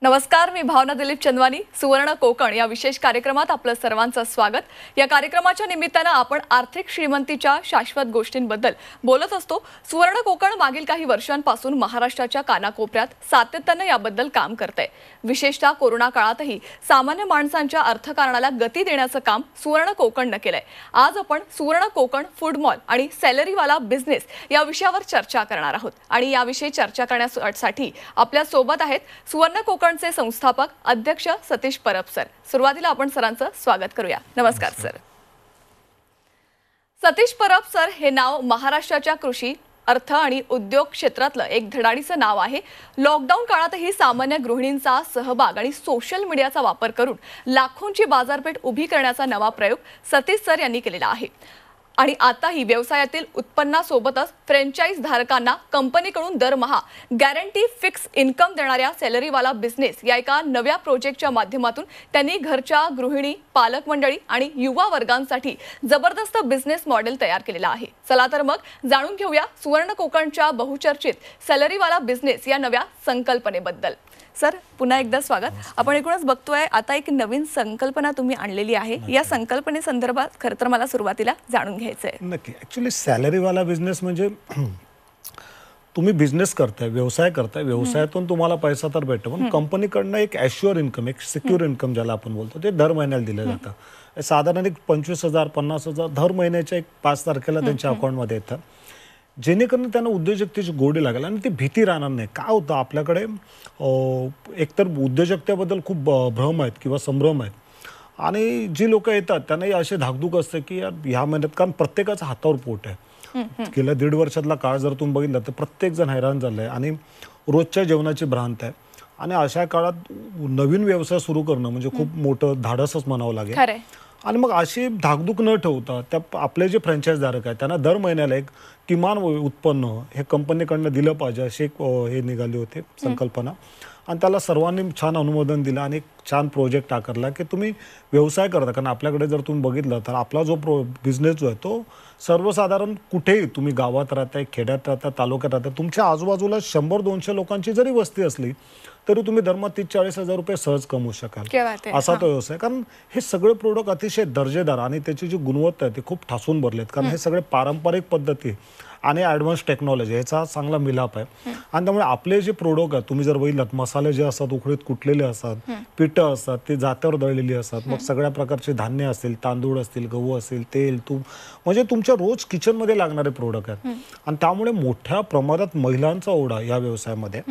नमस्कार, मी भावना दिलीप चंदवानी. सुवर्ण कोकण या विशेष कार्यक्रमात आपलं सर्वांचं स्वागत. या कार्यक्रमाच्या निमित्तानं आपण आर्थिक श्रीमंतीच्या शाश्वत गोष्टींबद्दल बोलत असतो. सुवर्ण कोकण मागील काही वर्षांपासून महाराष्ट्राच्या कानाकोपऱ्यात सातत्यानं याबद्दल काम करतंय. विशेषतः कोरोना काळातही सामान्य माणसांच्या अर्थकारणाला गती देण्याचं काम सुवर्ण कोकणनं केलंय. आज आपण सुवर्ण कोकण फूड मॉल आणि सॅलरीवाला बिझनेस या विषयावर चर्चा करणार आहोत. आणि याविषयी चर्चा करण्यासाठी आपल्या सोबत आहेत सुवर्ण कोकणचे संस्थापक अध्यक्ष सतीश परब सर. सुरुवातीला आपण सरांचं स्वागत करूया. नमस्कार सर. सतीश परब सर हे नाव महाराष्ट्राच्या कृषी, अर्थ आणि उद्योग क्षेत्रातलं एक धडाडीचं नाव आहे. लॉकडाऊन काळातही सामान्य गृहिणींचा सहभाग आणि सोशल मीडियाचा वापर करून लाखोंची बाजारपेठ उभी करण्याचा नवा प्रयोग सतीश सर यांनी केलेला आहे. आणि आताही व्यवसायातील उत्पन्नासोबतच फ्रँचाइज धारकांना कंपनीकडून दरमहा गॅरंटी फिक्स इन्कम देणाऱ्या सॅलरीवाला बिझनेस या एका नव्या प्रोजेक्टच्या माध्यमातून त्यांनी घरच्या गृहिणी, पालक मंडळी आणि युवा वर्गांसाठी जबरदस्त बिझनेस मॉडेल तयार केलेला आहे. चला तर मग जाणून घेऊया सुवर्ण कोकणच्या बहुचर्चित सॅलरीवाला बिझनेस या नव्या संकल्पनेबद्दल. सर, पुन्हा एकदा स्वागत. आपण एकूणच बघतोय आता एक नवीन संकल्पना तुम्ही आणलेली आहे. या संकल्पनेसंदर्भात खरं तर मला सुरुवातीला जाणून घ्यायचंय. नक्की. ॲक्च्युली सॅलरीवाला बिझनेस म्हणजे तुम्ही बिझनेस करताय, व्यवसाय करताय, व्यवसायातून तुम्हाला पैसा तर भेटतो, पण कंपनीकडनं एक ॲश्युअर इन्कम, एक सिक्युअर इन्कम ज्याला आपण बोलतो, ते दर महिन्याला दिलं जातं. साधारण एक 25,000 50,000 दर महिन्याच्या एक 5 तारखेला त्यांच्या अकाउंटमध्ये येतं, जेणेकरून त्यांना उद्योजकतेची गोडी लागेल आणि ती भीती राहणार नाही. काय होतं, आपल्याकडे एकतर उद्योजकतेबद्दल खूप भ्रम आहेत किंवा संभ्रम आहेत, आणि जी लोक येतात त्यांनाही असे धाकधूक असते की यार ह्या महिन्यात, कारण प्रत्येकाचं हातावर पोट आहे. गेल्या 1.5 वर्षातला काळ जर तुम्ही बघितला तर प्रत्येक जण हैराण झालं आहे आणि रोजच्या जेवणाची भ्रांत आहे. आणि अशा काळात नवीन व्यवसाय सुरू करणं म्हणजे खूप मोठं धाडसच म्हणावं लागेल. आणि मग अशी धाकधूक न ठेवता त्या आपले जे फ्रँचाइजधारक आहेत त्यांना दर महिन्याला एक किमान उत्पन्न हे कंपनीकडनं दिलं पाहिजे, अशी एक हे निघाली होते संकल्पना. आणि त्याला सर्वांनी छान अनुमोदन दिलं आणि एक छान प्रोजेक्ट आकारला की तुम्ही व्यवसाय करता. कारण आपल्याकडे जर तुम्ही बघितलं तर आपला जो बिझनेस जो आहे तो सर्वसाधारण कुठेही, तुम्ही गावात राहताय, खेड्यात राहता, तालुक्यात राहता, तुमच्या आजूबाजूला 100-200 लोकांची जरी वस्ती असली तरी तुम्ही दरमहा 30-40 हजार रुपये सहज कमवू शकाल, असा तो व्यवसाय. कारण हे सगळे प्रोडक्ट अतिशय दर्जेदार आणि त्याची जी गुणवत्ता आहे ती खूप ठासून भरलेत. कारण हे सगळे पारंपरिक पद्धती आणि ॲडव्हान्स टेक्नॉलॉजी याचा चांगला मिलाप आहे. आणि त्यामुळे आपले जे प्रोडक्ट आहेत, तुम्ही जर बघितलात, मसाले जे असतात उकळीत कुटलेले असतात, पिठं असतात ते जात्यावर दळलेली असतात, मग सगळ्या प्रकारचे धान्य असतील, तांदूळ असतील, गहू असेल, तेल, तूप, म्हणजे तुमच्या रोज किचनमध्ये लागणारे प्रोडक्ट आहेत. आणि त्यामुळे मोठ्या प्रमाणात महिलांचा ओढा या व्यवसायामध्ये.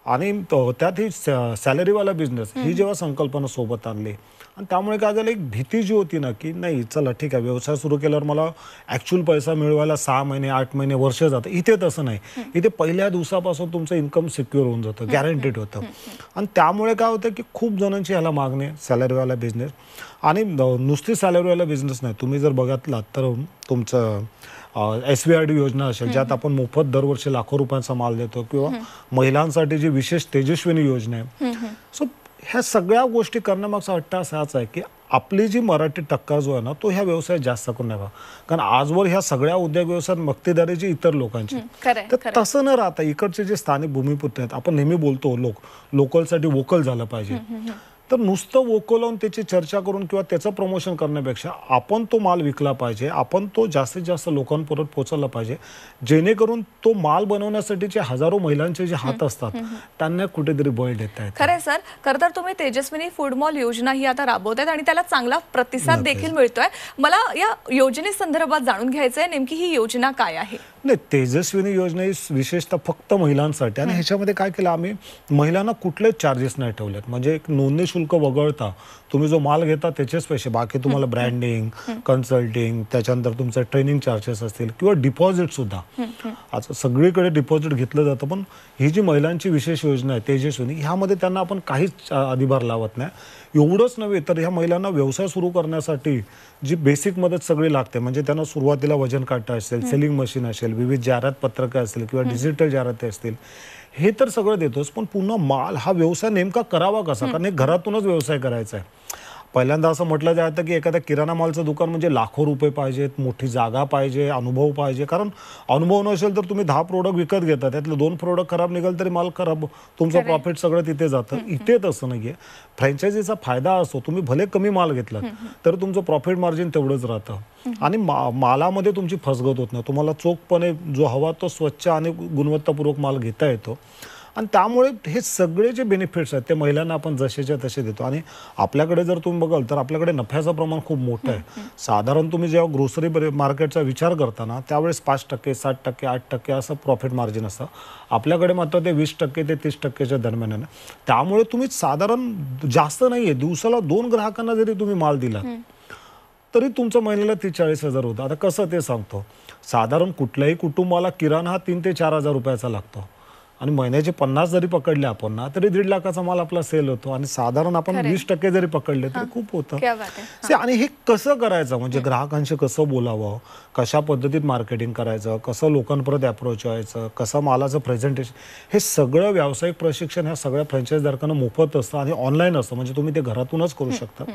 आणि त्यात ही सॅलरीवाला बिझनेस ही जेव्हा संकल्पना सोबत आणली, आणि त्यामुळे काय झालं, एक भीती जी होती ना की नाही चला ठीक आहे, व्यवसाय सुरू केल्यावर मला ॲक्च्युअल पैसा मिळवायला 6 महिने 8 महिने वर्ष जातं. इथे तसं नाही. इथे पहिल्या दिवसापासून तुमचं इन्कम सिक्युअर होऊन जातं, गॅरंटेड होतं. आणि त्यामुळे काय होतं की खूप जणांची ह्याला मागणी आहे सॅलरीवाला बिझनेस. आणि नुसती सॅलरीवाला बिझनेस नाही, तुम्ही जर बघितलात तर तुमचं SVRD योजना असेल, ज्यात आपण मोफत दरवर्षी लाखो रुपयांचा माल देतो, किंवा महिलांसाठी जी विशेष तेजस्विनी योजना आहे. सो ह्या सगळ्या गोष्टी करण्यामागचा हट्टा असाच आहे की आपली जी मराठी टक्का जो आहे ना तो ह्या व्यवसायात जास्त करून नाही. कारण आजवर ह्या सगळ्या उद्योग व्यवसायात मक्तेदारीची इतर लोकांची, तर तसं न राहता इकडचे जे स्थानिक भूमिपुत्र आहेत, आपण नेहमी बोलतो लोकलसाठी वोकल झालं पाहिजे, तर नुसतं वोकल लावून त्याची चर्चा करून किंवा त्याचं प्रमोशन करण्यापेक्षा आपण तो माल विकला पाहिजे, आपण तो जास्तीत जास्त लोकांपर्यंत पोहोचवला पाहिजे, जेणेकरून तो माल बनवण्यासाठीचे हजारो महिलांचे जे हात असतात त्यांना कुठेतरी बळ देत आहेत. खरं सर, खरं तर तुम्ही तेजस्विनी फूड मॉल योजना ही आता राबवतायत आणि त्याला चांगला प्रतिसाद देखील मिळतोय. मला या योजनेसंदर्भात जाणून घ्यायचंय, नेमकी ही योजना काय आहे? नाही, तेजस्विनी योजना ही विशेषतः फक्त महिलांसाठी. आणि ह्याच्यामध्ये काय केलं आम्ही, महिलांना कुठलेच चार्जेस नाही ठेवलेत. म्हणजे एक नोंदणी शुल्क वगळता तुम्ही जो माल घेता त्याचेच पैसे, बाकी तुम्हाला ब्रँडिंग, कन्सल्टिंग, त्याच्यानंतर तुमचे ट्रेनिंग चार्जेस असतील किंवा डिपॉझिट सुद्धा. आज सगळीकडे डिपॉझिट घेतलं जातं, पण ही जी महिलांची विशेष योजना आहे तेजस्विनी, ह्यामध्ये त्यांना आपण काहीच अधिभार लावत नाही. एवढंच नव्हे तर ह्या महिलांना व्यवसाय सुरू करण्यासाठी जी बेसिक मदत सगळी लागते, म्हणजे त्यांना सुरुवातीला वजन काटा असेल, सेलिंग मशीन असेल, विविध जाहिरात पत्रकं असतील किंवा डिजिटल जाहिराती असतील, हे तर सगळं देतोच. पण पुन्हा माल हा व्यवसाय नेमका करावा कसा, कारण हे घरातूनच व्यवसाय करायचा आहे. पहिल्यांदा असं म्हटलं जातं की एखाद्या किराणा मालचं दुकान म्हणजे लाखो रुपये पाहिजेत, मोठी जागा पाहिजे, अनुभव पाहिजे. कारण अनुभव नसेल तर तुम्ही 10 प्रोडक्ट विकत घेता, त्यातले 2 प्रोडक्ट खराब निघाल तरी माल खराब, तुमचं प्रॉफिट सगळं तिथे जातं. इथे तसं नाहीये. फ्रँचायझीचा फायदा असतो, तुम्ही भले कमी माल घेतला तर तुमचं प्रॉफिट मार्जिन तेवढंच राहतं आणि मालामध्ये तुमची फसगत होत नाही. तुम्हाला चोखपणे जो हवा तो स्वच्छ आणि गुणवत्तापूर्वक माल घेता येतो. आणि त्यामुळे हे सगळे जे बेनिफिट्स आहेत ते महिलांना आपण जसेच्या तसे देतो. आणि आपल्याकडे जर तुम्ही बघाल तर आपल्याकडे नफ्याचं प्रमाण खूप मोठं आहे. साधारण तुम्ही जेव्हा ग्रोसरी मार्केटचा विचार करताना त्यावेळेस 5%, 7%, 8% असं प्रॉफिट मार्जिन असतं. आपल्याकडे मात्र ते 20% ते 30%च्या दरम्यान आहे. त्यामुळे तुम्ही साधारण जास्त नाहीये, दिवसाला 2 ग्राहकांना जरी तुम्ही माल दिला तरी तुमचं महिन्याला 30-40 हजार होतं. आता कसं ते सांगतो. साधारण कुठल्याही कुटुंबाला किराणा हा 3 ते 4 हजार रुपयाचा लागतो आणि महिन्याचे 50 जरी पकडले आपण ना तरी 1.5 लाखाचा माल आपला सेल होतो. आणि साधारण आपण 20% जरी पकडले तरी खूप होतं. आणि हे कसं करायचं म्हणजे ग्राहकांशी कसं बोलावं, कशा पद्धतीत मार्केटिंग करायचं, कसं लोकांपर्यंत अप्रोच व्हायचं, कसं मालाचं प्रेझेंटेशन, हे सगळं व्यावसायिक प्रशिक्षण ह्या सगळ्या फ्रँचायझीधारकांना मोफत असतं आणि ऑनलाईन असतं. म्हणजे तुम्ही ते घरातूनच करू शकता.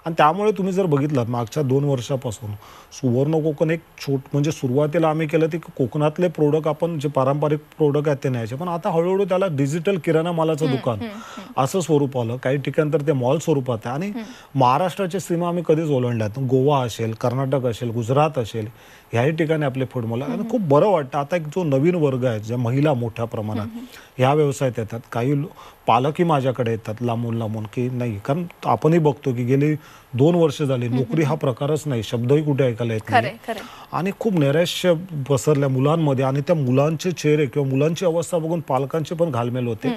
आणि त्यामुळे तुम्ही जर बघितलं मागच्या 2 वर्षापासून सुवर्ण कोकण एक म्हणजे सुरुवातीला आम्ही केलं ते कोकणातले प्रोडक्ट आपण जे पारंपरिक प्रोडक्ट आहेत ते न्यायचे, पण आता हळूहळू त्याला डिजिटल किराणा मालाचं दुकान असं स्वरूप आलं. काही ठिकाणी तर ते मॉल स्वरूपात आहे. आणि महाराष्ट्राच्या सीमा आम्ही कधीच ओलांडल्यात. गोवा असेल, कर्नाटक असेल, गुजरात असेल, ह्याही ठिकाणी आपले फूड मॉल आणि खूप बरं वाटतं. आता एक जो नवीन वर्ग आहे ज्या महिला मोठ्या प्रमाणात ह्या व्यवसायात येतात. काही पालकही माझ्याकडे येतात लांबून की नाही, कारण आपणही बघतो की गेली 2 वर्ष झाली नोकरी हा प्रकारच नाही, शब्दही कुठे ऐकायला येत नाही. आणि खूप नैराश्य पसरल्या मुलांमध्ये आणि त्या मुलांचे चेहरे किंवा मुलांची अवस्था बघून पालकांचे पण घालमेल होते.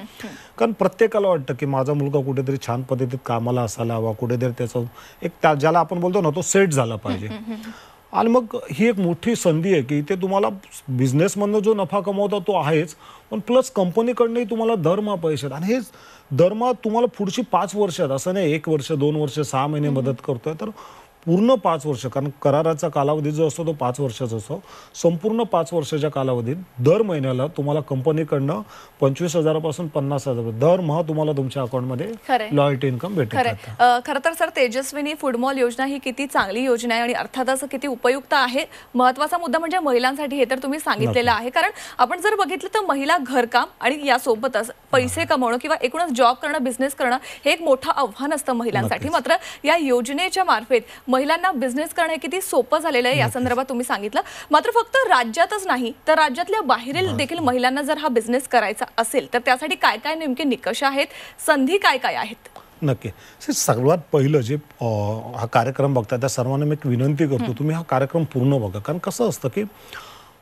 कारण प्रत्येकाला वाटतं की माझा मुलगा कुठेतरी छान पद्धतीत कामाला असायला हवा, कुठेतरी त्याचं एक ज्याला आपण बोलतो ना तो सेट झाला पाहिजे. आणि मग ही एक मोठी संधी आहे की इथे तुम्हाला बिझनेसमधनं जो नफा कमवता तो आहेच, पण प्लस कंपनीकडनंही तुम्हाला दरमहा पैसे आहेत. आणि हे दरमहा तुम्हाला पुढची 5 वर्षात, असं नाही 1 वर्ष 2 वर्ष 6 महिने मदत करतोय, तर पूर्ण 5 वर्ष. कारण कराराचा कालावधी जो असतो तो 5 वर्षाचा असतो. संपूर्ण 5 वर्षाच्या कालावधीत दर महिन्याला तुम्हाला कंपनीकडनं 25,000 पासून 50,000 दरमहा तुम्हाला तुमच्या अकाउंटमध्ये लॉयल्टी इन्कम भेटत. खरं तर सर, तेजस्विनी फूड मॉल योजना ही किती चांगली योजना आहे आणि अर्थातच किती उपयुक्त आहे. महत्वाचा मुद्दा म्हणजे महिलांसाठी हे तर तुम्ही सांगितलेलं आहे. कारण आपण जर बघितलं तर महिला घरकाम आणि यासोबतच पैसे कमवणं किंवा एकूणच जॉब करणं, बिझनेस करणं हे एक मोठं आव्हान असतं महिलांसाठी. मात्र या योजनेच्या मार्फत महिलांना बिझनेस करणं किती सोपं झालेलं आहे या संदर्भात तुम्ही सांगितलं. मात्र फक्त राज्यातच नाही तर राज्यातल्या बाहेरील देखील महिलांना जर हा बिझनेस करायचा असेल तर त्यासाठी काय काय नेमके निकष आहेत, संधी काय काय आहेत? नक्की. सर्वात पहिलं जे हा कार्यक्रम बघता त्या सर्वांना मी एक विनंती करतो, तुम्ही हा कार्यक्रम पूर्ण बघा. कारण कसं असतं की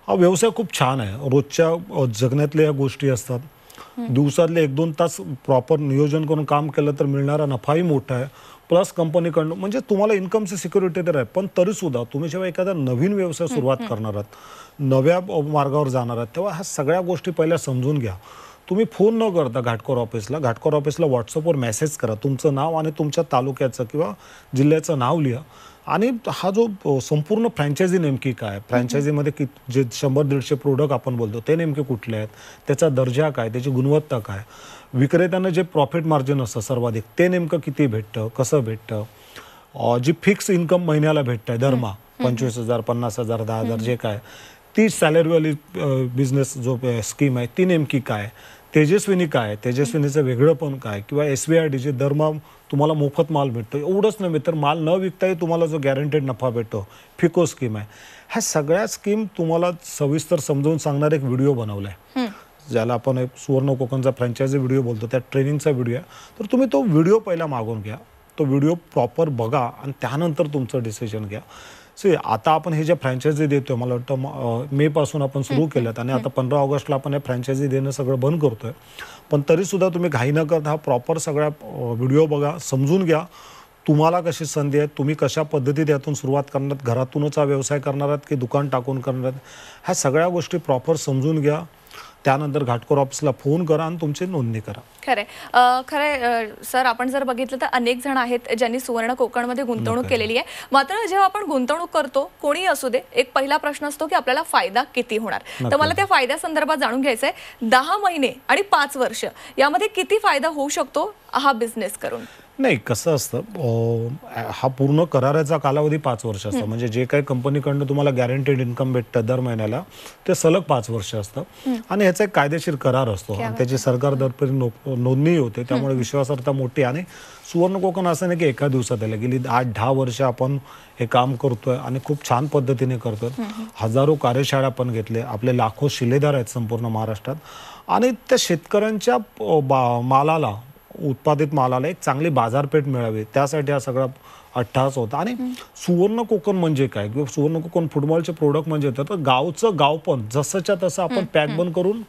हा व्यवसाय खूप छान आहे. रोजच्या जगण्यातल्या या गोष्टी असतात. दिवसातले 1-2 तास प्रॉपर नियोजन करून काम केलं तर मिळणारा नफाही मोठा आहे. प्लस कंपनीकडनं म्हणजे तुम्हाला इन्कमची सिक्युरिटी तर आहे, पण तरीसुद्धा तुम्ही जेव्हा एखादा नवीन व्यवसाय सुरुवात करणार आहात, नव्या मार्गावर जाणार आहात, तेव्हा ह्या सगळ्या गोष्टी पहिल्या समजून घ्या. तुम्ही फोन न करता घाटकोर ऑफिसला व्हॉट्सअपवर मेसेज करा. तुमचं नाव आणि तुमच्या तालुक्याचं किंवा जिल्ह्याचं नाव लिहा. आणि हा जो संपूर्ण फ्रँचायझी नेमकी काय, फ्रँचायझीमध्ये जे 100-150 प्रोडक्ट आपण बोलतो ते नेमके कुठले आहेत, त्याचा दर्जा काय, त्याची गुणवत्ता काय, विक्रेत्यांना जे प्रॉफिट मार्जिन असतं सर्वाधिक ते नेमकं किती भेटतं, कसं भेटतं, जी फिक्स इन्कम महिन्याला भेटतं दरमहा 25,000, 50,000, 10,000 जे काय, ती सॅलरीवाली बिझनेस जो स्कीम आहे ती नेमकी काय, तेजस्विनी काय, तेजस्विनीचं वेगळं पण काय, किंवा SBID जे दरमहा तुम्हाला मोफत माल भेटतो. एवढंच नव्हे तर माल न विकताही तुम्हाला जो गॅरंटेड नफा भेटतो, फिको स्कीम आहे. ह्या सगळ्या स्कीम तुम्हाला सविस्तर समजावून सांगणारा एक व्हिडिओ बनवला आहे, ज्याला आपण एक सुवर्ण कोकणचा फ्रँचायझी व्हिडिओ बोलतो, त्या ट्रेनिंगचा व्हिडिओ आहे. तर तुम्ही तो व्हिडिओ पहिला मागून घ्या, तो व्हिडिओ प्रॉपर बघा आणि त्यानंतर तुमचं डिसिजन घ्या. आता आपण हे जे फ्रँचायझी देतोय, मला वाटतं मे पासून आपण सुरू केल्यात आणि आता 15 ऑगस्टला आपण हे फ्रँचायझी देणं सगळं बंद करतोय. पण तरीसुद्धा तुम्ही घाई न करता हा प्रॉपर सगळ्या व्हिडिओ बघा, समजून घ्या तुम्हाला कशी संधी आहे, तुम्ही कशा पद्धतीत यातून सुरुवात करणार, घरातूनच हा व्यवसाय करणार आहात की दुकान टाकून करणार आहात, ह्या सगळ्या गोष्टी प्रॉपर समजून घ्या. त्यानंतर घाटकोर ऑफिसला फोन करा आणि तुमची नोंदणी करा. खरंय सर, आपण जर बघितलं तर अनेक जण आहेत ज्यांनी सुवर्ण कोकणमध्ये गुंतवणूक केलेली आहे. मात्र जेव्हा आपण गुंतवणूक करतो, कोणी असू दे, एक पहिला प्रश्न असतो की आपल्याला फायदा किती होणार. तर मला त्या फायद्या संदर्भात जाणून घ्यायचं आहे. 10 महिने आणि 5 वर्ष यामध्ये किती फायदा होऊ शकतो हा बिझनेस करून? नाही, कसं असतं, हा पूर्ण कराराचा कालावधी 5 वर्ष असतो. म्हणजे जे काही कंपनीकडनं तुम्हाला गॅरंटेड इन्कम भेटतं दर महिन्याला, ते सलग 5 वर्ष असतं. आणि ह्याचा एक कायदेशीर करार असतो आणि त्याची सरकार दरपरी नोंदणी होते. त्यामुळे विश्वासार्हता मोठी. आणि सुवर्ण कोकण असं नाही की एका दिवसात आलं, गेली 8-10 वर्ष आपण हे काम करतोय आणि खूप छान पद्धतीने करतोय. हजारो कार्यशाळा आपण घेतले, आपले लाखो शिलेदार आहेत संपूर्ण महाराष्ट्रात. आणि त्या शेतकऱ्यांच्या मालाला, उत्पादित मालाला एक चांगली बाजारपेठ मिळावी, त्यासाठी हा सगळा अट्टहास होता. आणि सुवर्ण कोकण म्हणजे काय, किंवा सुवर्ण कोकण फुटबॉलचे प्रोडक्ट म्हणजे तर गावचं गाव पण जसंच्या तसं आपण पॅक बंद करून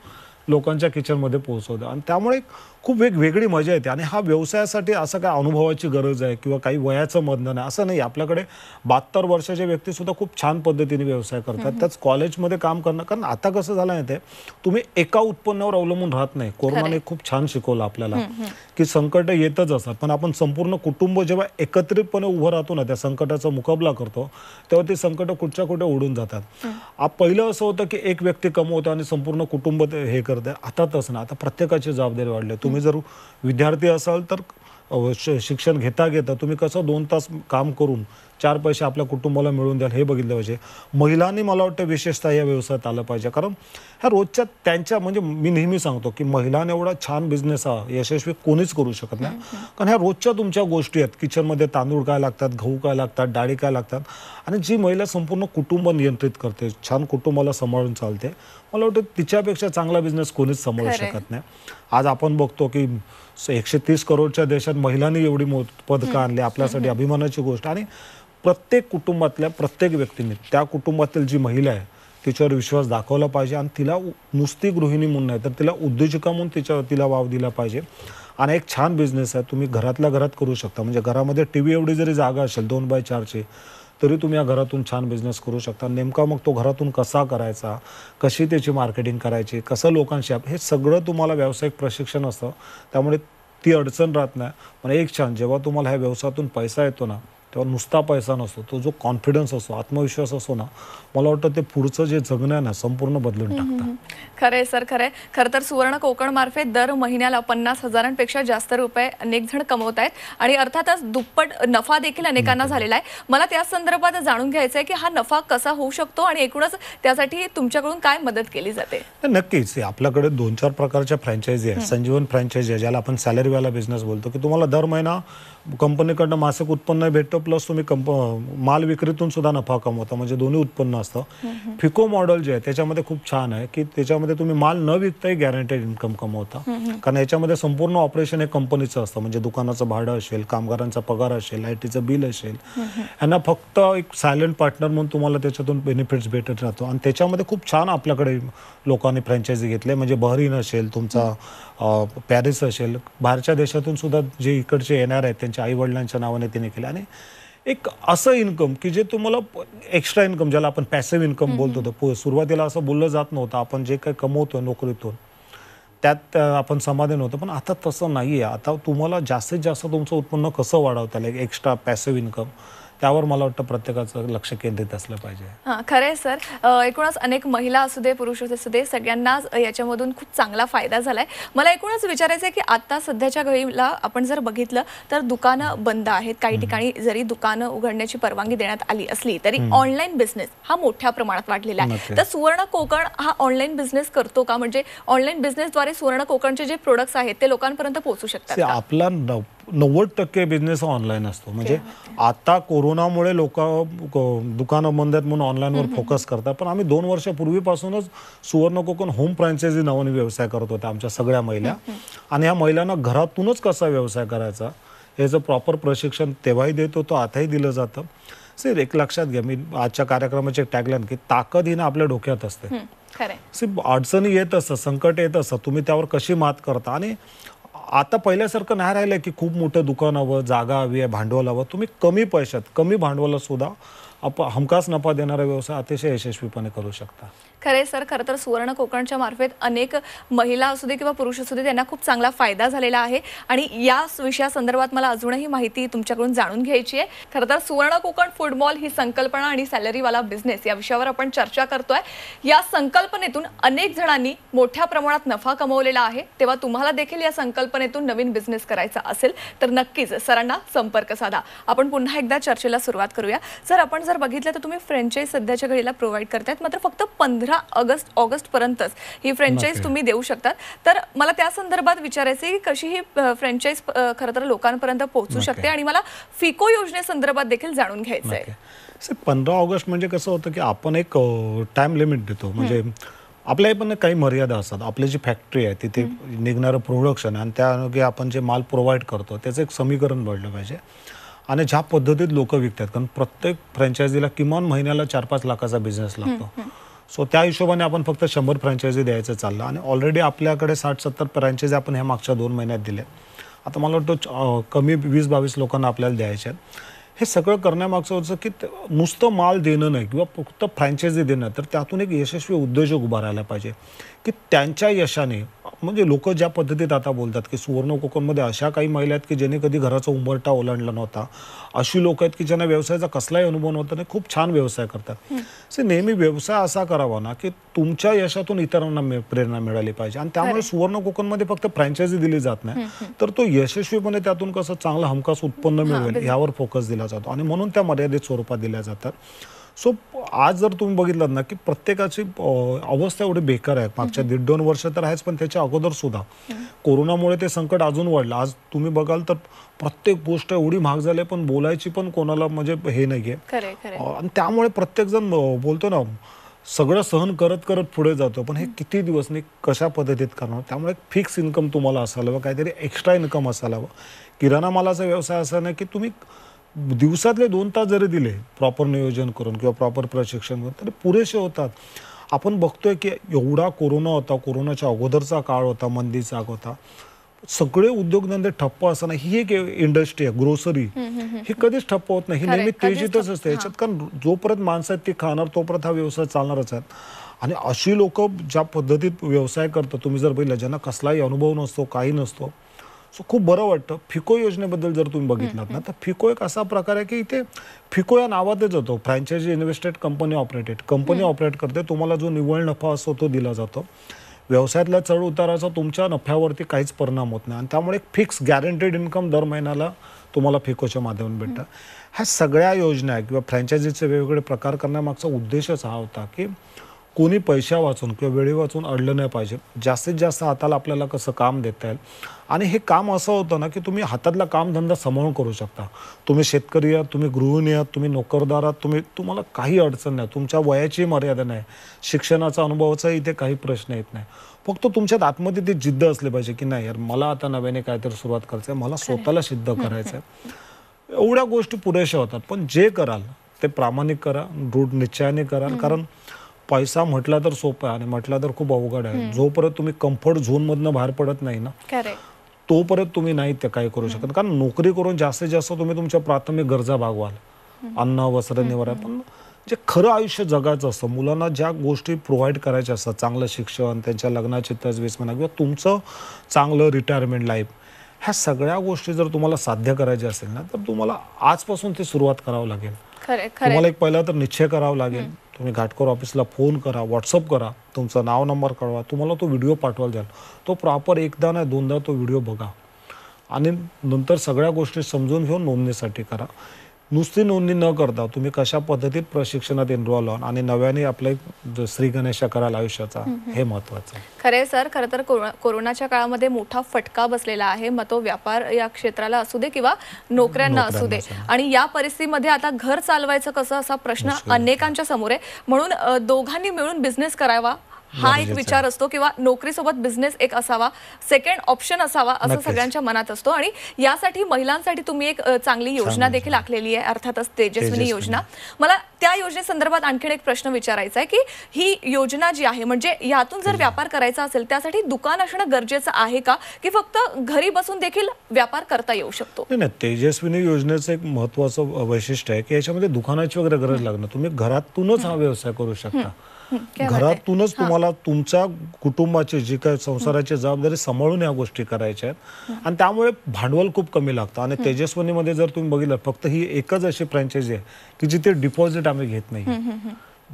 लोकांच्या किचनमध्ये पोहोचवतो. आणि त्यामुळे खूप वेगवेगळी मजा येते. आणि हा व्यवसायासाठी असं काय अनुभवाची गरज आहे किंवा काही वयाचं बंधन आहे असं नाही. आपल्याकडे 72 वर्षाचे व्यक्ती सुद्धा खूप छान पद्धतीने व्यवसाय करतात. त्याच कॉलेजमध्ये काम करणं, कारण आता कसं झालं आहे, ते तुम्ही एका उत्पन्नावर अवलंबून राहत नाही. कोरोनाने खूप छान शिकवलं आपल्याला की संकट येतच असतात, पण आपण संपूर्ण कुटुंब जेव्हा एकत्रितपणे उभं राहतो ना, त्या संकटाचा मुकाबला करतो, तेव्हा ती संकट कुठच्या कुठे उडून जातात. पहिलं असं होतं की एक व्यक्ती कमवतो आणि संपूर्ण कुटुंब हे करते. आता तसं ना, आता प्रत्येकाची जबाबदारी वाढली. तुम्ही जर विद्यार्थी असाल तर शिक्षण घेता घेता तुम्ही कसं 2 तास काम करून 4 पैसे आपल्या कुटुंबाला मिळवून द्याल हे बघितलं पाहिजे. महिलांनी मला वाटतं विशेषतः या व्यवसायात आलं पाहिजे, कारण ह्या रोजच्या त्यांच्या, म्हणजे मी नेहमी सांगतो की महिलांना एवढा छान बिझनेस हा यशस्वी कोणीच करू शकत नाही. कारण ह्या रोजच्या तुमच्या गोष्टी आहेत. किचनमध्ये तांदूळ काय लागतात, गहू काय लागतात, डाळी काय लागतात, आणि जी महिला संपूर्ण कुटुंब नियंत्रित करते, छान कुटुंबाला सांभाळून चालते, मला वाटतं तिच्यापेक्षा चांगला बिझनेस कोणीच सांभाळू शकत नाही. आज आपण बघतो की 130 करोडच्या देशात महिलांनी एवढी पदकं आणली, आपल्यासाठी अभिमानाची गोष्ट. आणि प्रत्येक कुटुंबातल्या प्रत्येक व्यक्तीने त्या कुटुंबातील जी महिला आहे तिच्यावर विश्वास दाखवला पाहिजे. आणि तिला नुसती गृहिणी म्हणून नाही तर तिला उद्योजिका म्हणून तिला वाव दिला पाहिजे. आणि एक छान बिझनेस आहे, तुम्ही घरातल्या घरात करू शकता. म्हणजे घरामध्ये टीव्ही एवढी जरी जागा असेल 2x4ची, तरी तुम्ही या घरातून छान बिझनेस करू शकता. नेमका मग तो घरातून कसा करायचा, कशी त्याची मार्केटिंग करायची, कसं लोकांशी, हे सगळं तुम्हाला व्यावसायिक प्रशिक्षण असतं. त्यामुळे ती अडचण राहत नाही. पण एक छान, जेव्हा तुम्हाला ह्या व्यवसायातून पैसा येतो ना, तेव्हा नुसता पैसा नसतो, तो जो कॉन्फिडन्स असतो, आत्मविश्वास असतो ना, मला वाटतं ते पुढचं जे जगणं आहे ना, संपूर्ण बदलून टाकतं. खरंय सर, खरंय. खरं तर सुवर्ण कोकण मार्फत दर महिन्याला 50,000पेक्षा जास्त रुपये अनेक जण कमवत आहेत आणि अर्थातच दुप्पट नफा देखील अनेकांना झालेला आहे. मला त्या संदर्भात जाणून घ्यायचं आहे की हा नफा कसा होऊ शकतो आणि एकूणच त्यासाठी तुमच्याकडून काय मदत केली जाते. नक्कीच, आपल्याकडे 2-4 प्रकारच्या फ्रँचायझी आहेत. संजीवन फ्रँचायझी आहे, ज्याला आपण सॅलरीवाला बिझनेस बोलतो, की तुम्हाला दर महिना कंपनीकडनं मासिक उत्पन्न भेटतं, प्लस तुम्ही माल विक्रीतून सुद्धा नफा कमवता, म्हणजे दोन्ही उत्पन्न असतं. फिको मॉडेल जे आहे त्याच्यामध्ये खूप छान आहे की त्याच्यामध्ये तुम्ही माल न विकताही गॅरंटेड इन्कम कमवता. कारण याच्यामध्ये संपूर्ण ऑपरेशन हे कंपनीचं असतं. म्हणजे दुकानाचं भाडं असेल, कामगारांचा पगार असेल, लाईटीचं बिल असेल, यांना फक्त एक सायलेंट पार्टनर म्हणून तुम्हाला त्याच्यातून बेनिफिट्स भेटत राहतो. आणि त्याच्यामध्ये खूप छान आपल्याकडे लोकांनी फ्रँचायझी घेतले. म्हणजे बहरीन असेल, तुमचा पॅरिस असेल, बाहेरच्या देशातून सुद्धा जे इकडचे येणार आहेत त्यांच्या आईवडिलांच्या नावाने तिने केले. आणि एक असं इन्कम की जे तुम्हाला एक्स्ट्रा इन्कम, ज्याला आपण पॅसिव्ह इन्कम बोलतो, सुरुवातीला असं बोललं जात नव्हतं. आपण जे काही कमवतो नोकरीतून त्यात आपण समाधान होतं, पण आता तसं नाही आहे. आता तुम्हाला जास्तीत जास्त तुमचं उत्पन्न कसं वाढवता येईल, एक्स्ट्रा पॅसिव्ह इन्कम, त्यावर मला वाटतं प्रत्येकाचं लक्ष केंद्रित असलं पाहिजे. हां, खरंय सर. एकूणच अनेक महिला असू दे, पुरुष असू दे, सगळ्यांनाच याच्यामधून खूप चांगला फायदा झालाय. मला एकूणच विचारायचं आहे की आता सध्याच्या घडीला आपण जर बघितलं तर दुकानं बंद आहेत. काही ठिकाणी जरी दुकानं उघडण्याची परवानगी देण्यात आली असली तरी ऑनलाईन बिझनेस हा मोठ्या प्रमाणात वाढलेला आहे. तर सुवर्ण कोकण हा ऑनलाईन बिझनेस करतो का? म्हणजे ऑनलाईन बिझनेसद्वारे सुवर्ण कोकणचे जे प्रोडक्ट्स आहेत ते लोकांपर्यंत पोहोचू शकतात का? आपला 90% बिझनेस ऑनलाईन असतो. म्हणजे आता कोरोनामुळे लोक दुकानं बंद आहेत म्हणून ऑनलाईनवर फोकस करतात, पण आम्ही 2 वर्षापूर्वीपासूनच सुवर्ण कोकण होम फ्रँचायझी नावाने व्यवसाय करत होता आमच्या सगळ्या महिला. आणि ह्या महिलांना घरातूनच कसा व्यवसाय करायचा याचं प्रॉपर प्रशिक्षण तेव्हाही देत होतो, आताही दिलं जातं. सर, एक लक्षात घ्या, मी आजच्या कार्यक्रमाचे टॅगलाईन की ताकद ही ना आपल्या डोक्यात असते. अडचणी येत असतात, संकट येत असतात, तुम्ही त्यावर कशी मात करता. आणि आता पहिल्यासारखं नाही राहिलं की खूप मोठं दुकान हवं, जागा हवी आहे, भांडवल हवं. तुम्ही कमी पैशात, कमी भांडवलात सुद्धा हमखास नफा देणारा व्यवसाय अतिशय यशस्वीपणे करू शकता. खरे सर, खरं तर सुवर्ण कोकणच्या मार्फत अनेक महिला असू दे किंवा पुरुष असू दे त्यांना खूप चांगला फायदा झालेला आहे आणि या विषयासंदर्भात मला अजूनही माहिती तुमच्याकडून जाणून घ्यायची आहे. खरं तर सुवर्ण कोकण फूड मॉल ही संकल्पना आणि सॅलरीवाला बिझनेस या विषयावर आपण चर्चा करतोय. या संकल्पनेतून अनेक जणांनी मोठ्या प्रमाणात नफा कमवलेला आहे. तेव्हा तुम्हाला देखील या संकल्पनेतून नवीन बिझनेस करायचा असेल तर नक्कीच सरांना संपर्क साधा. आपण पुन्हा एकदा चर्चेला सुरुवात करूया. सर, आपण जर बघितलं तर तुम्ही फ्रँचाइज सध्याच्या घडीला प्रोव्हाइड करतायत, मात्र फक्त 15 ऑगस्ट पर्यंतच ही फ्रँचाइज तुम्ही देऊ शकतात. तर मला त्या संदर्भात विचारायचं आहे की कशी ही फ्रँचाइज खरं तर लोकांपर्यंत पोहोचू शकते आणि मला फिको योजनेसंदर्भात देखील जाणून घ्यायचं आहे. 15 ऑगस्ट म्हणजे कसं होतं की आपण एक टाइम लिमिट देतो. म्हणजे आपल्या पण काही मर्यादा असतात. आपली जी फॅक्टरी आहे तिथे निघणारं प्रोडक्शन आणि त्यायोगे आपण जे माल प्रोव्हाइड करतो त्याचं एक समीकरण बनलं पाहिजे आणि ज्या पद्धतीत लोक विकतात. कारण प्रत्येक फ्रँचायझीला किमान महिन्याला 4-5 लाखाचा बिझनेस लागतो. सो त्या हिशोबाने आपण फक्त 100 फ्रँचायझी द्यायचं चाललं आणि ऑलरेडी आपल्याकडे 60-70 फ्रँचायझी आपण ह्या मागच्या 2 महिन्यात दिल्या. आता मला वाटतं कमी 20-22 लोकांना आपल्याला द्यायचे आहेत. हे सगळं करण्यामागचं होतं की नुसतं माल देणं नाही किंवा फक्त फ्रँचायझी देणं, तर त्यातून एक यशस्वी उद्योजक उभा राहायला पाहिजे की त्यांच्या यशाने म्हणजे लोक ज्या पद्धतीत आता बोलतात की सुवर्ण कोकणमध्ये अशा काही महिला आहेत की ज्यांनी कधी घराचा उंबरठा ओलांडला नव्हता, अशी लोक आहेत की ज्यांना व्यवसायाचा कसलाही अनुभव नव्हता आणि खूप छान व्यवसाय करतात. नेहमी व्यवसाय असा करावा ना की तुमच्या यशातून इतरांना प्रेरणा मिळाली पाहिजे आणि त्यामुळे सुवर्ण कोकणमध्ये फक्त फ्रँचायझी दिली जात नाही, तर तो यशस्वीपणे त्यातून कसं चांगलं हमखास उत्पन्न मिळवेल यावर फोकस दिला जातो आणि म्हणून त्या मर्यादित स्वरूपात दिल्या जातात. सो आज जर तुम्ही बघितलात ना की प्रत्येकाची अवस्था एवढी बेकार आहे. मागच्या 1.5-2 वर्ष तर आहेच, पण त्याच्या अगोदर सुद्धा कोरोनामुळे ते संकट अजून वाढलं. आज तुम्ही बघाल तर प्रत्येक गोष्ट एवढी महाग झाली पण बोलायची पण कोणाला म्हणजे हे नाहीये. आणि त्यामुळे प्रत्येक जण बोलतो ना सगळं सहन करत करत पुढे जातो, पण हे किती दिवस नाही कशा पद्धतीत करणार. त्यामुळे फिक्स इन्कम तुम्हाला असायला हवं, काहीतरी एक्स्ट्रा इन्कम असायला हवं. किराणा मालाचा व्यवसाय असा नाही की तुम्ही दिवसातले 2 तास जरी दिले प्रॉपर नियोजन करून किंवा प्रॉपर प्रशिक्षण करून तरी पुरेसे होतात. आपण बघतोय की एवढा कोरोना होता, कोरोनाच्या अगोदरचा काळ होता, मंदीचा होता, सगळे उद्योगधंदे ठप्प असताना ही एक इंडस्ट्री आहे ग्रोसरी, ही कधीच ठप्प होत नाही. ही नेहमी तेजीतच असते याच्यात, कारण जोपर्यंत माणसं आहेत ती खाणार तोपर्यंत हा व्यवसाय चालणारच आहे. आणि अशी लोक ज्या पद्धतीत व्यवसाय करतात, तुम्ही जर बघितलं ज्यांना कसलाही अनुभव नसतो काही नसतो, सो खूप बरं वाटतं. फिको योजनेबद्दल जर तुम्ही बघितलात ना तर फिको एक असा प्रकार आहे की इथे फिको या नावातच होतो, franchise invested company operated. Company operate करते, तुम्हाला जो निव्वळ नफा असतो तो दिला जातो. व्यवसायातल्या चढ उताराचा तुमच्या नफ्यावरती काहीच परिणाम होत नाही आणि त्यामुळे एक फिक्स गॅरंटेड इन्कम दर महिन्याला तुम्हाला फिकोच्या माध्यमातून भेटतं. ह्या सगळ्या योजना किंवा फ्रँचायझीचे वेगवेगळे प्रकार करण्यामागचा उद्देशच हा होता की कोणी पैसा वाचून किंवा वेळी वाचून अडलं नाही पाहिजे. जास्तीत जास्त हाताला आपल्याला कसं काम देता येईल आणि हे काम असं होतं ना की तुम्ही हातातला कामधंदा सांभाळून करू शकता. तुम्ही शेतकरी आहात, तुम्ही गृहिणी आहात, तुम्ही नोकरदार आहात, तुम्हाला काही अडचण नाही, तुमच्या वयाची मर्यादा नाही, शिक्षणाचा अनुभवाचा इथे काही प्रश्न येत नाही. फक्त तुमच्यात आतमध्ये ती जिद्द असली पाहिजे की नाही यार मला आता नव्याने काहीतरी सुरुवात करायचं आहे, मला स्वतःला सिद्ध करायचं आहे. एवढ्या गोष्टी पुरेशा होतात. पण जे कराल ते प्रामाणिक करा, दृढ निश्चयाने कराल. कारण पैसा म्हटला तर सोपं आहे आणि म्हटला तर खूप अवघड आहे. जोपर्यंत तुम्ही कम्फर्ट झोनमधनं बाहेर पडत नाही ना तोपर्यंत तुम्ही नाही ते काय करू शकत. कारण नोकरी करून जास्तीत जास्त तुम्ही तुमच्या प्राथमिक गरजा भागवाल, अन्न वस्त्र निवारा. पण जे खरं आयुष्य जगायचं असतं, मुलांना ज्या गोष्टी प्रोव्हाइड करायच्या असतात, चांगलं शिक्षण, त्यांच्या लग्नाची तजवीज म्हणा किंवा तुमचं चांगलं रिटायरमेंट लाईफ, ह्या सगळ्या गोष्टी जर तुम्हाला साध्य करायच्या असेल ना तर तुम्हाला आजपासून ती सुरुवात करावं लागेल. तुम्हाला एक पहिला तर निश्चय करावा लागेल. तुम्ही घाटकोर ऑफिसला फोन करा, व्हॉट्सअप करा, तुमचं नाव नंबर कळवा, तुम्हाला तो व्हिडिओ पाठवायला द्याल. तो प्रॉपर एकदा नाही 2दा तो व्हिडिओ बघा आणि नंतर सगळ्या गोष्टी समजून घेऊन नोंदणीसाठी करा. नुसती नोंदणी न करता तुम्ही कशा पद्धतीत प्रशिक्षणात एनरोल व्हाल आणि नव्याने आपले श्री गणेशा कराल आयुष्याचा, हे महत्त्वाचं आहे. खरे सर, खरं तर कोरोनाच्या काळामध्ये मोठा फटका बसलेला आहे, मग तो व्यापार या क्षेत्राला असू दे किंवा नोकऱ्यांना असू दे. आणि या परिस्थितीमध्ये आता घर चालवायचं कसं असा प्रश्न अनेकांच्या समोर आहे. म्हणून दोघांनी मिळून बिझनेस करावा हा एक विचार असतो किंवा नोकरीसोबत बिझनेस एक असावा, सेकंड ऑप्शन असावा असं सगळ्यांच्या मनात असतो. आणि यासाठी महिलांसाठी तुम्ही एक चांगली योजना देखील आखलेली आहे, अर्थातच तेजस्विनी योजना. मला त्या योजनेसंदर्भात आणखीन एक प्रश्न विचारायचा आहे की ही योजना जी आहे म्हणजे यातून जर व्यापार करायचा असेल त्यासाठी दुकान असणं गरजेचं आहे का की फक्त घरी बसून देखील व्यापार करता येऊ शकतो? नाही, तेजस्विनी योजनेचं एक महत्वाचं वैशिष्ट्य आहे की याच्यामध्ये दुकानाची वगैरे गरज लागणार. तुम्ही घरातूनच हा व्यवसाय करू शकता. घरातूनच तुम्हाला तुमच्या कुटुंबाची जी काही संसाराची जबाबदारी सांभाळून या गोष्टी करायच्या आहेत आणि त्यामुळे भांडवल खूप कमी लागतं. आणि तेजस्विनीमध्ये जर तुम्ही बघितलं फक्त ही एकच अशी फ्रँचायझी आहे की जिथे डिपॉझिट आम्ही घेत नाही,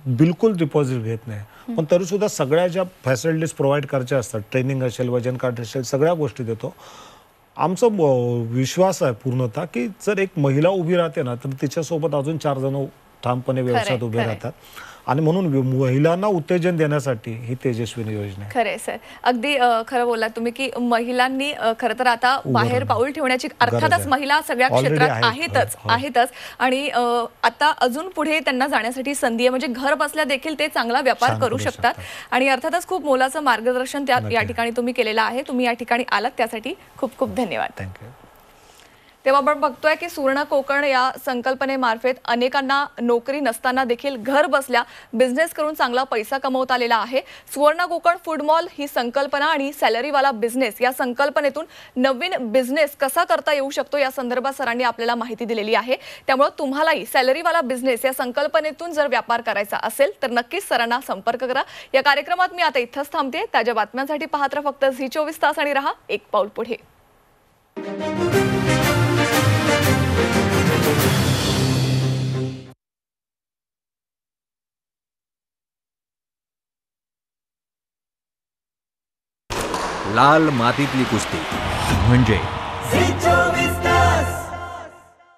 बिलकुल डिपॉझिट घेत नाही. पण तरी सुद्धा सगळ्या ज्या फॅसिलिटीज प्रोव्हाइड करायच्या असतात, ट्रेनिंग असेल, वजन काढ असेल, सगळ्या गोष्टी देतो. आमचा विश्वास आहे पूर्णतः की जर एक महिला उभी राहते ना तर तिच्यासोबत अजून 4 जण ठामपणे व्यवसायात उभे राहतात. आणि म्हणून महिलांना उत्तेजन देण्यासाठी ही तेजस्विनी योजना आहे. खरं सर, अगदी खरं बोललात तुम्ही की महिलांनी खरं तर आता बाहेर पाऊल ठेवण्याची, अर्थातच महिला सगळ्या क्षेत्रात आहेतच आणि आता अजून पुढे त्यांना जाण्यासाठी संधी आहे. म्हणजे घर बसल्या देखील ते चांगला व्यापार करू शकतात आणि अर्थातच खूप मोलाचं मार्गदर्शन या ठिकाणी तुम्ही केलेलं आहे. तुम्ही या ठिकाणी आलात त्यासाठी खूप खूप धन्यवाद. थँक्यू. तेव्हा आपण बघतोय की सुवर्ण कोकण या संकल्पनेमार्फत अनेकांना नोकरी नसताना देखील घर बसल्या बिझनेस करून चांगला पैसा कमवता आलेला आहे. सुवर्ण कोकण फूड मॉल ही संकल्पना आणि सॅलरीवाला बिझनेस या संकल्पनेतून नवीन बिझनेस कसा करता येऊ शकतो या संदर्भात सरांनी आपल्याला माहिती दिलेली आहे. त्यामुळे तुम्हालाही सॅलरीवाला बिझनेस या संकल्पनेतून जर व्यापार करायचा असेल तर नक्कीच सरांना संपर्क करा. या कार्यक्रमात मी आता इथंच थांबते. ताज्या बातम्यांसाठी पाहत राहा फक्त झी 24 तास आणि रहा एक पाऊल पुढे. लाल मातीतली कुस्ती म्हणजे